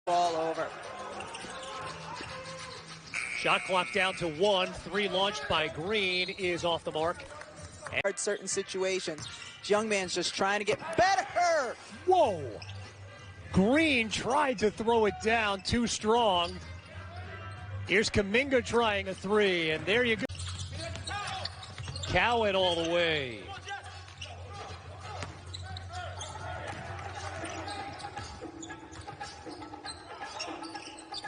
All over. Shot clock down to 1. 3 launched by Green is off the mark. Certain situations. This young man's just trying to get better. Whoa! Green tried to throw it down too strong. Here's Kuminga trying a 3, and there you go. Cowan all the way.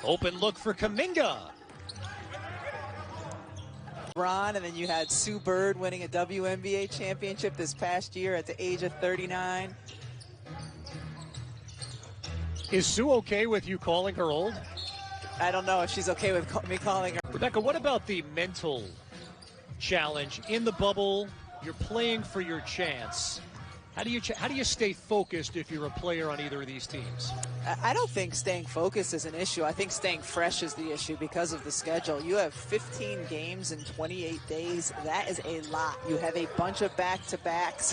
Open look for Kuminga. Ron, and then you had Sue Bird winning a WNBA championship this past year at the age of 39. Is Sue okay with you calling her old? I don't know if she's okay with me calling her. Rebecca, what about the mental challenge in the bubble? You're playing for your chance. How do you stay focused if you're a player on either of these teams? I don't think staying focused is an issue. I think staying fresh is the issue because of the schedule. You have 15 games in 28 days. That is a lot. You have a bunch of back-to-backs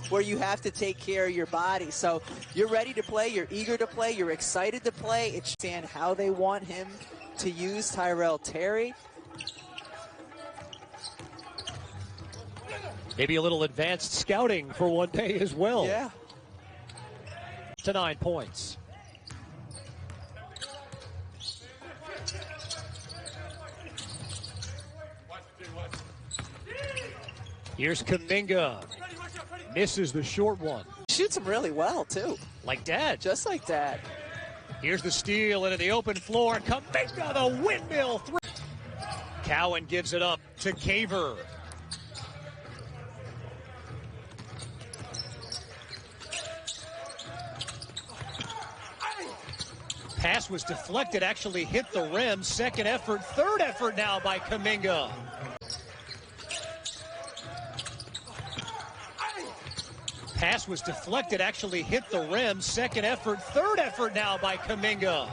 where you have to take care of your body. So you're ready to play. You're eager to play. You're excited to play. It's how they want him to use Tyrell Terry. Maybe a little advanced scouting for one day as well. Yeah. To 9 points. Here's Kuminga. Misses the short one. Shoots him really well, too. Like Dad. Just like Dad. Here's the steal into the open floor. Kuminga, the windmill 3. Cowan gives it up to Caver. Pass was deflected, actually hit the rim. Second effort, third effort now by Kuminga. Pass was deflected, actually hit the rim. Second effort, third effort now by Kuminga.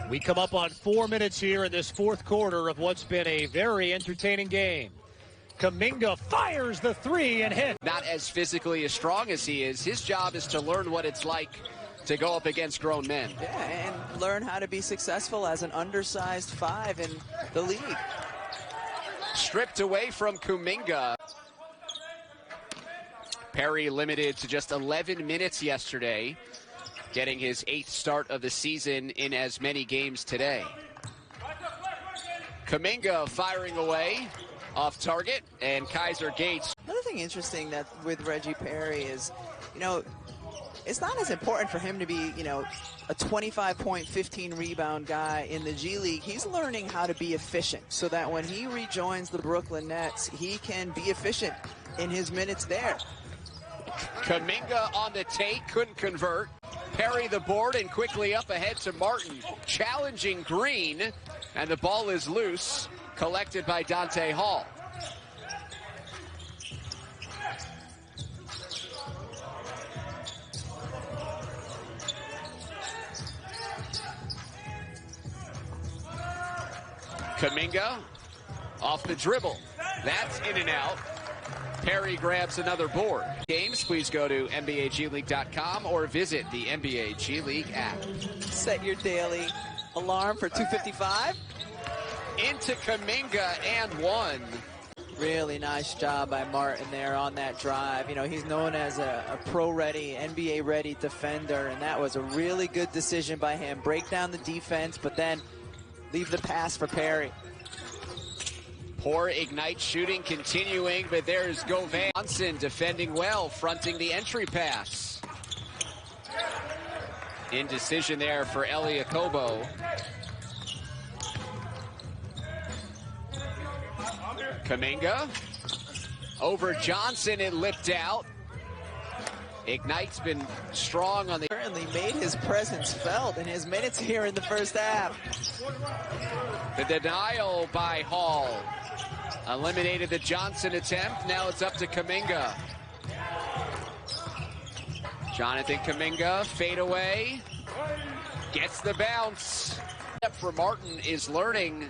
We come up on 4 minutes here in this fourth quarter of what's been a very entertaining game. Kuminga fires the 3 and hits. Not as physically as strong as he is. His job is to learn what it's like to go up against grown men. Yeah, and learn how to be successful as an undersized 5 in the league. Stripped away from Kuminga. Perry limited to just 11 minutes yesterday, getting his 8th start of the season in as many games today. Kuminga firing away off target, and Kaiser Gates. Another thing interesting that with Reggie Perry is, it's not as important for him to be, a 25-point, 15-rebound guy in the G League. He's learning how to be efficient so that when he rejoins the Brooklyn Nets, he can be efficient in his minutes there. Kuminga on the take, couldn't convert. Perry the board and quickly up ahead to Martin, challenging Green, and the ball is loose, collected by Dante Hall. Kuminga off the dribble. That's in and out. Perry grabs another board. Games, please go to NBAGleague.com or visit the NBA G League app. Set your daily alarm for 2:55. Into Kuminga and 1. Really nice job by Martin there on that drive. He's known as a pro-ready, NBA-ready defender, and that was a really good decision by him. Break down the defense, but then leave the pass for Perry. Poor Ignite shooting continuing, but there's Govan. Johnson defending well, fronting the entry pass. Indecision there for Eliakobo. Kuminga over Johnson and lipped out. Ignite's been strong on the... Certainly made his presence felt in his minutes here in the first half. The denial by Hall eliminated the Johnson attempt. Now it's up to Kuminga. Jonathan Kuminga, fade away. Gets the bounce. For Martin is learning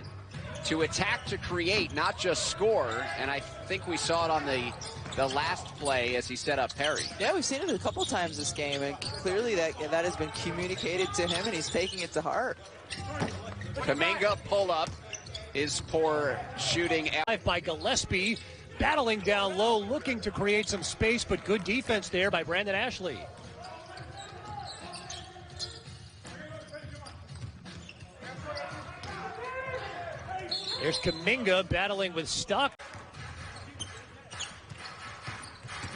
to attack, to create, not just score. And I think we saw it on the last play as he set up Perry. Yeah, we've seen it a couple times this game, and clearly that has been communicated to him, and he's taking it to heart. Kuminga pull-up is poor shooting. By Gillespie, battling down low, looking to create some space, but good defense there by Brandon Ashley. There's Kuminga battling with Stock.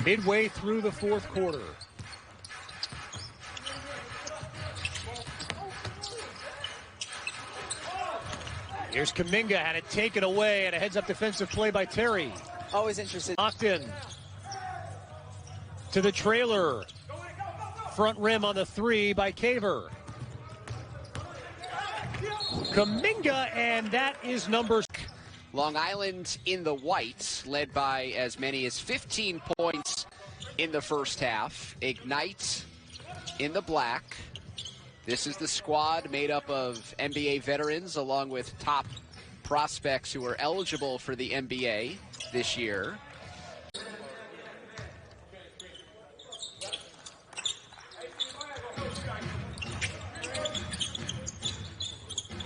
Midway through the fourth quarter. Here's Kuminga, had it taken away, and a heads-up defensive play by Terry. Always interested. Locked in. To the trailer. Front rim on the three by Caver. Kuminga, and that is number. Long Island in the white, led by as many as 15 points in the first half. Ignite in the black. This is the squad made up of NBA veterans along with top prospects who are eligible for the NBA this year.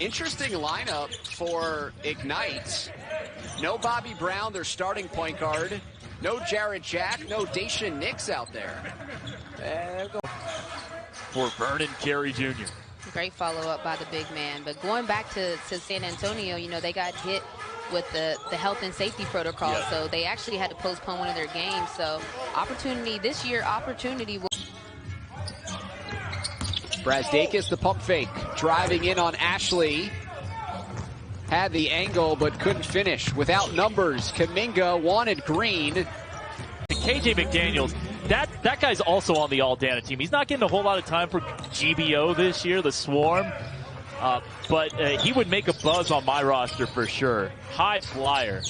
Interesting lineup for Ignite. No Bobby Brown, their starting point guard. No Jared Jack, no Dacian Nix out there. For Vernon Carey Jr. Great follow-up by the big man. But going back to San Antonio, you know, they got hit with the health and safety protocol, yeah. So they actually had to postpone one of their games. So opportunity this year, opportunity will. Brazdakis, the pump fake, driving in on Ashley. Had the angle, but couldn't finish. Without numbers, Kuminga wanted green. KJ McDaniels, that guy's also on the All-Dana team. He's not getting a whole lot of time for GBO this year, the Swarm. But he would make a buzz on my roster for sure. High flyer.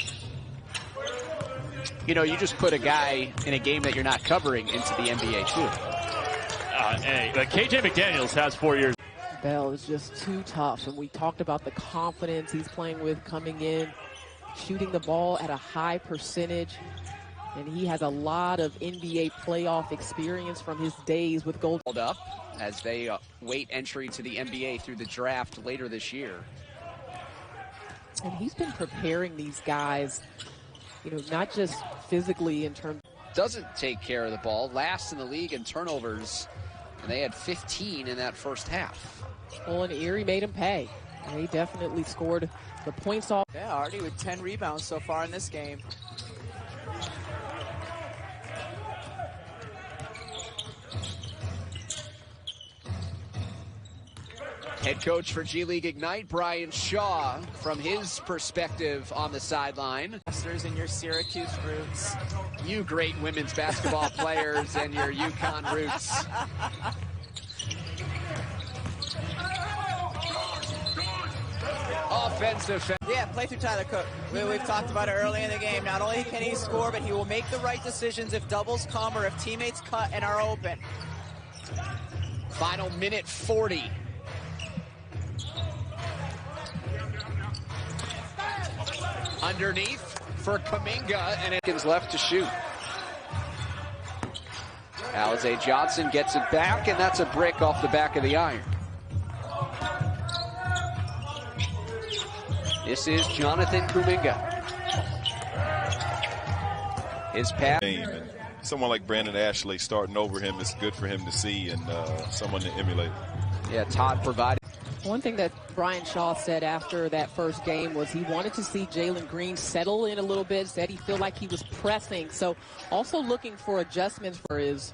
You know, you just put a guy in a game that you're not covering into the NBA, too. KJ McDaniels has 4 years. Bell is just too tough, and we talked about the confidence he's playing with coming in, shooting the ball at a high percentage, and he has a lot of NBA playoff experience from his days with Golden. Hold up as they wait entry to the NBA through the draft later this year. And he's been preparing these guys, you know, not just physically in terms. Doesn't take care of the ball, last in the league in turnovers, and they had 15 in that first half. Well, and Erie made him pay. And he definitely scored the points off. Yeah, already with 10 rebounds so far in this game. Head coach for G League Ignite, Brian Shaw, from his perspective on the sideline. Masters in your Syracuse roots. You great women's basketball players and your UConn roots. Offensive. Yeah, play through Tyler Cook. We've talked about it early in the game. Not only can he score, but he will make the right decisions if doubles come or if teammates cut and are open. Final minute 40. Underneath for Kuminga, and it's left to shoot. Alize Johnson gets it back, and that's a brick off the back of the iron. This is Jonathan Kuminga. His pass. And someone like Brandon Ashley starting over him is good for him to see and someone to emulate. Yeah, Todd provided. One thing that Brian Shaw said after that first game was he wanted to see Jalen Green settle in a little bit, said he felt like he was pressing. So also looking for adjustments for his.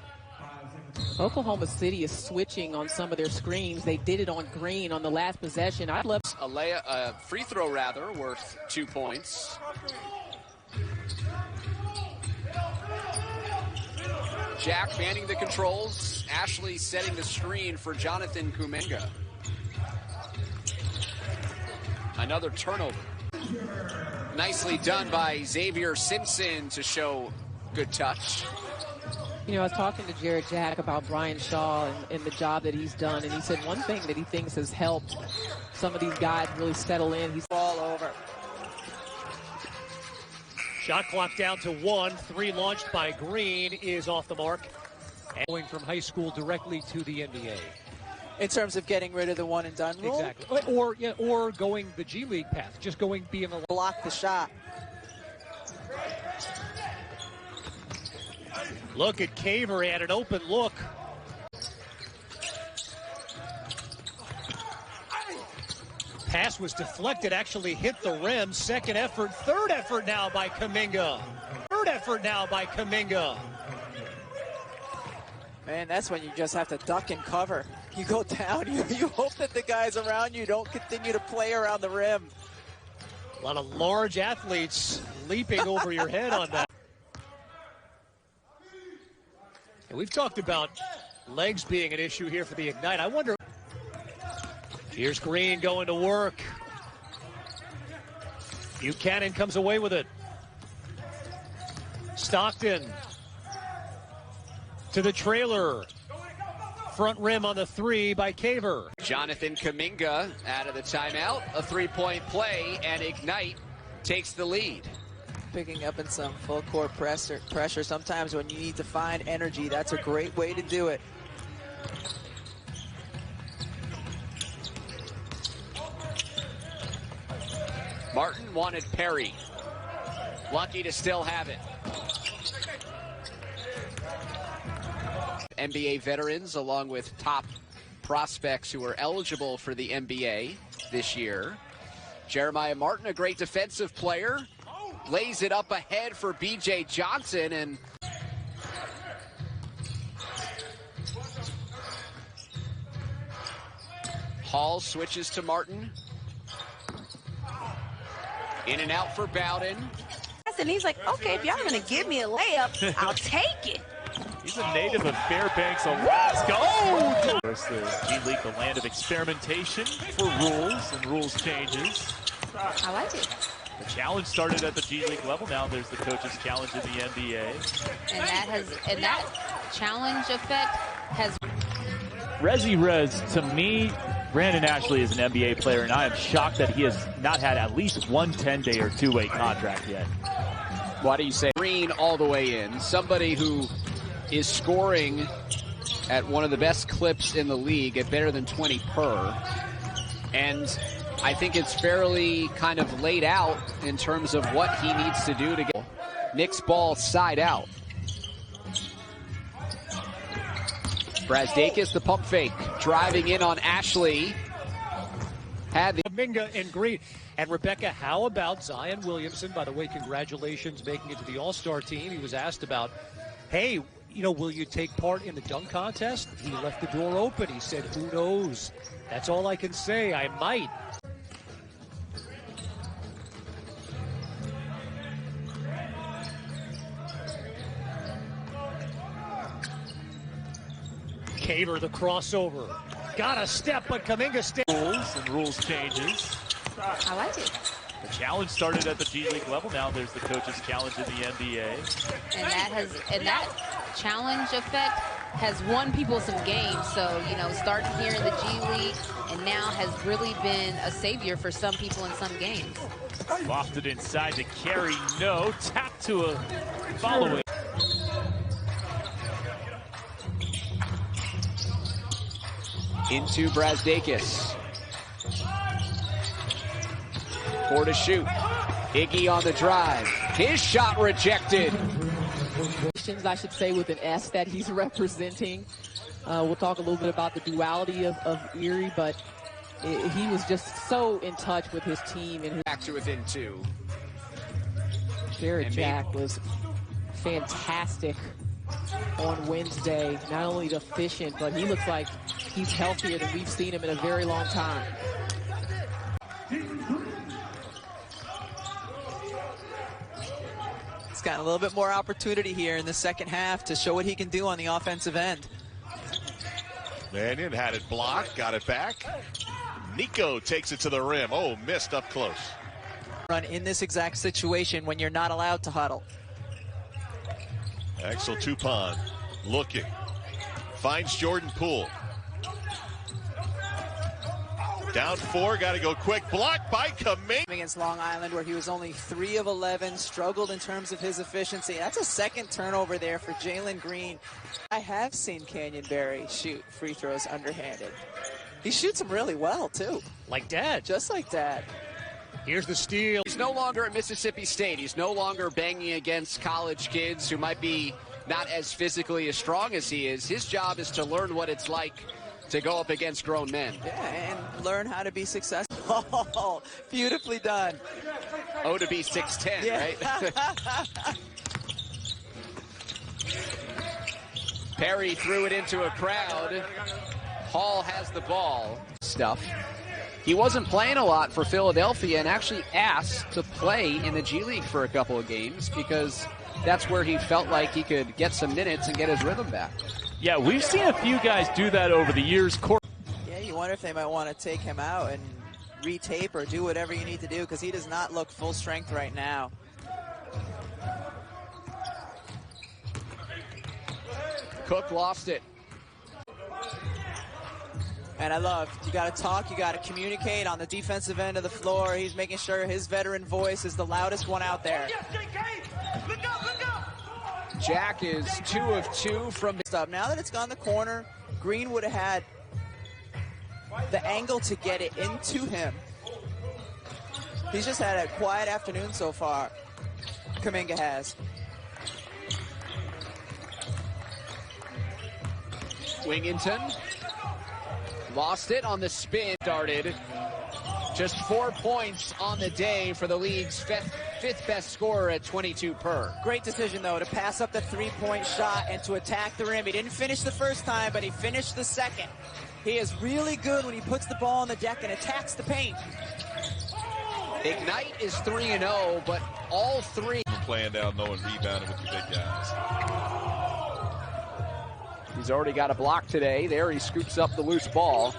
Oklahoma City is switching on some of their screens. They did it on Green on the last possession. I'd love A free throw rather worth 2 points. Jack manning the controls. Ashley setting the screen for Jonathan Kuminga. Another turnover. Nicely done by Xavier Simpson to show good touch. You know, I was talking to Jared Jack about Brian Shaw and the job that he's done, and he said one thing that he thinks has helped some of these guys really settle in. He's all over. Shot clock down to 1. 3 launched by Green is off the mark. And going from high school directly to the NBA. In terms of getting rid of the one and done rule? Exactly. Or going the G League path. Just being a block the shot. Look at Caver at an open look. Pass was deflected, actually hit the rim. Second effort, third effort now by Kuminga. Man, that's when you just have to duck and cover. You go down, you hope that the guys around you don't continue to play around the rim. A lot of large athletes leaping over your head on that. And we've talked about legs being an issue here for the Ignite. I wonder. Here's Green going to work. Buchanan comes away with it. Stockton to the trailer. Front rim on the 3 by Caver. Jonathan Kuminga out of the timeout. A three-point play, and Ignite takes the lead. Picking up in some full court pressure. Sometimes when you need to find energy, that's a great way to do it. Martin wanted Perry. Lucky to still have it. NBA veterans along with top prospects who are eligible for the NBA this year. Jeremiah Martin, a great defensive player, lays it up ahead for B.J. Johnson, and Hall switches to Martin. In and out for Bowden. And he's like, okay, if y'all are going to give me a layup, I'll take it. He's a native of Fairbanks, Alaska. Oh! Of course, the G League, the land of experimentation for rules and rules changes. I like it. The challenge started at the G League level. Now there's the coaches' challenge in the NBA. And that challenge effect has. Rez, to me, Brandon Ashley is an NBA player, and I am shocked that he has not had at least one 10-day or two-way contract yet. Why do you say Green all the way in? Somebody who is scoring at one of the best clips in the league at better than 20 per. And I think it's fairly kind of laid out in terms of what he needs to do to get Nick's ball side out. Brazdakis, the pump fake, driving in on Ashley. Had the Kuminga and Green. And Rebecca, how about Zion Williamson? By the way, congratulations making it to the All-Star team. He was asked about, hey, will you take part in the dunk contest? He left the door open. He said, who knows? That's all I can say. I might. Caver, the crossover. Got a step, but Kuminga stays. Rules and rules changes. I like it. The challenge started at the G League level. Now there's the coaches' challenge in the NBA. And that challenge effect has won people some games. So, starting here in the G League and now has really been a savior for some people in some games. Lofted inside to carry, no. Tap to a following. into Brazdakis. 4 to shoot. Iggy on the drive. His shot rejected. I should say with an S that he's representing. We'll talk a little bit about the duality of Erie, but he was just so in touch with his team. And back to within 2. Jared Jack was fantastic on Wednesday. Not only efficient, but he looks like he's healthier than we've seen him in a very long time. He's got a little bit more opportunity here in the second half to show what he can do on the offensive end. Mannion had it blocked, got it back. Nico takes it to the rim. Oh, missed up close. Run in this exact situation when you're not allowed to huddle. Axel Tupon looking. Finds Jordan Poole. Down 4, got to go quick. Blocked by Kuminga. Against Long Island, where he was only 3 of 11, struggled in terms of his efficiency. That's a second turnover there for Jalen Green. I have seen Canyonberry shoot free throws underhanded. He shoots them really well, too. Like Dad. Just like Dad. Here's the steal. He's no longer at Mississippi State. He's no longer banging against college kids who might be not as physically as strong as he is. His job is to learn what it's like to go up against grown men. Yeah, and learn how to be successful. Oh, beautifully done. Oh, to be 6'10", yeah. Right? Perry threw it into a crowd. Hall has the ball. Stuff. He wasn't playing a lot for Philadelphia and actually asked to play in the G League for a couple of games because that's where he felt like he could get some minutes and get his rhythm back. Yeah, we've seen a few guys do that over the years. Yeah, you wonder if they might want to take him out and retape or do whatever you need to do because he does not look full strength right now. Cook lost it. And I love, you got to talk, you got to communicate on the defensive end of the floor. He's making sure his veteran voice is the loudest one out there. Jack is 2 of 2 from the... Now that it's gone the corner, Green would have had the angle to get it into him. He's just had a quiet afternoon so far. Kuminga has. Wingington lost it on the spin. Started. Just 4 points on the day for the league's fifth best scorer at 22 per. Great decision, though, to pass up the three-point shot and to attack the rim. He didn't finish the first time, but he finished the second. He is really good when he puts the ball on the deck and attacks the paint. Ignite is 3-0, but all 3. Playing down low and rebounding with the big guys. He's already got a block today. There he scoops up the loose ball.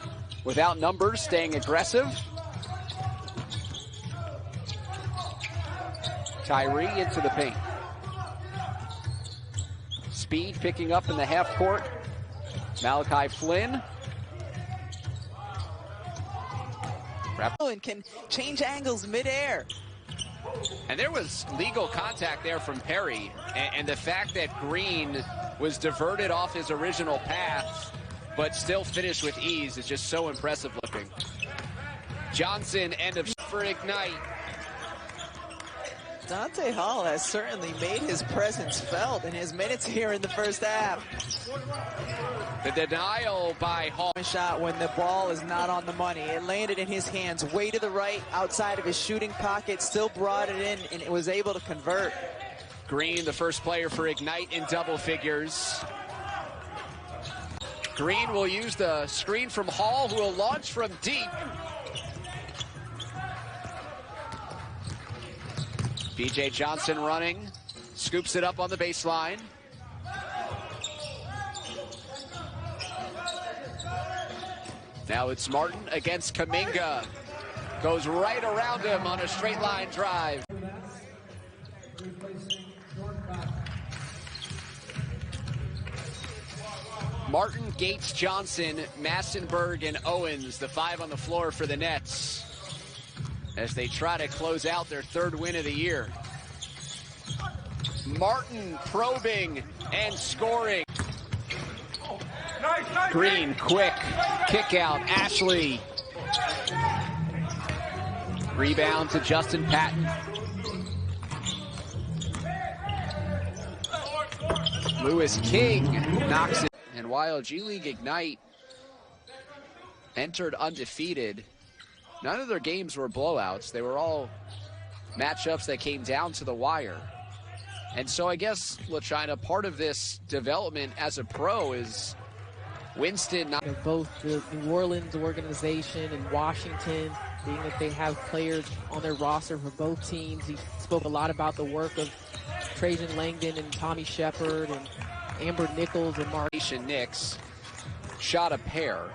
Without numbers, staying aggressive. Tyree into the paint. Speed picking up in the half court. Malachi Flynn. And can change angles midair. And there was legal contact there from Perry. And the fact that Green was diverted off his original path, but still finished with ease is just so impressive looking. Johnson, end of for Ignite. Dante Hall has certainly made his presence felt in his minutes here in the first half. The denial by Hall. Shot when the ball is not on the money. It landed in his hands way to the right, outside of his shooting pocket, still brought it in, and it was able to convert. Green, the first player for Ignite in double figures. Green will use the screen from Hall, who will launch from deep. BJ Johnson running, scoops it up on the baseline. Now it's Martin against Kuminga. Goes right around him on a straight line drive. Martin, Gates, Johnson, Massenberg, and Owens, the 5 on the floor for the Nets, as they try to close out their 3rd win of the year. Martin probing and scoring. Green, quick, kick out, Ashley. Rebound to Justin Patton. Lewis King knocks it. And while G League Ignite entered undefeated, none of their games were blowouts. They were all matchups that came down to the wire. And so I guess, LaChina, part of this development as a pro is Winston. Both the New Orleans organization and Washington, being that they have players on their roster for both teams. He spoke a lot about the work of Trajan Langdon and Tommy Shepard and Amber Nichols and Mark. Knicks shot a pair,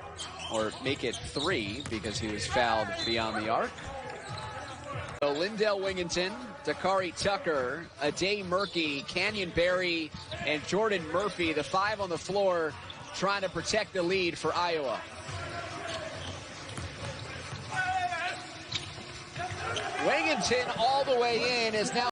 or make it 3 because he was fouled beyond the arc. So Lindell Wingington, Dakari Tucker, Ade Murphy, Canyonberry, and Jordan Murphy, the 5 on the floor, trying to protect the lead for Iowa. Wingington all the way in is now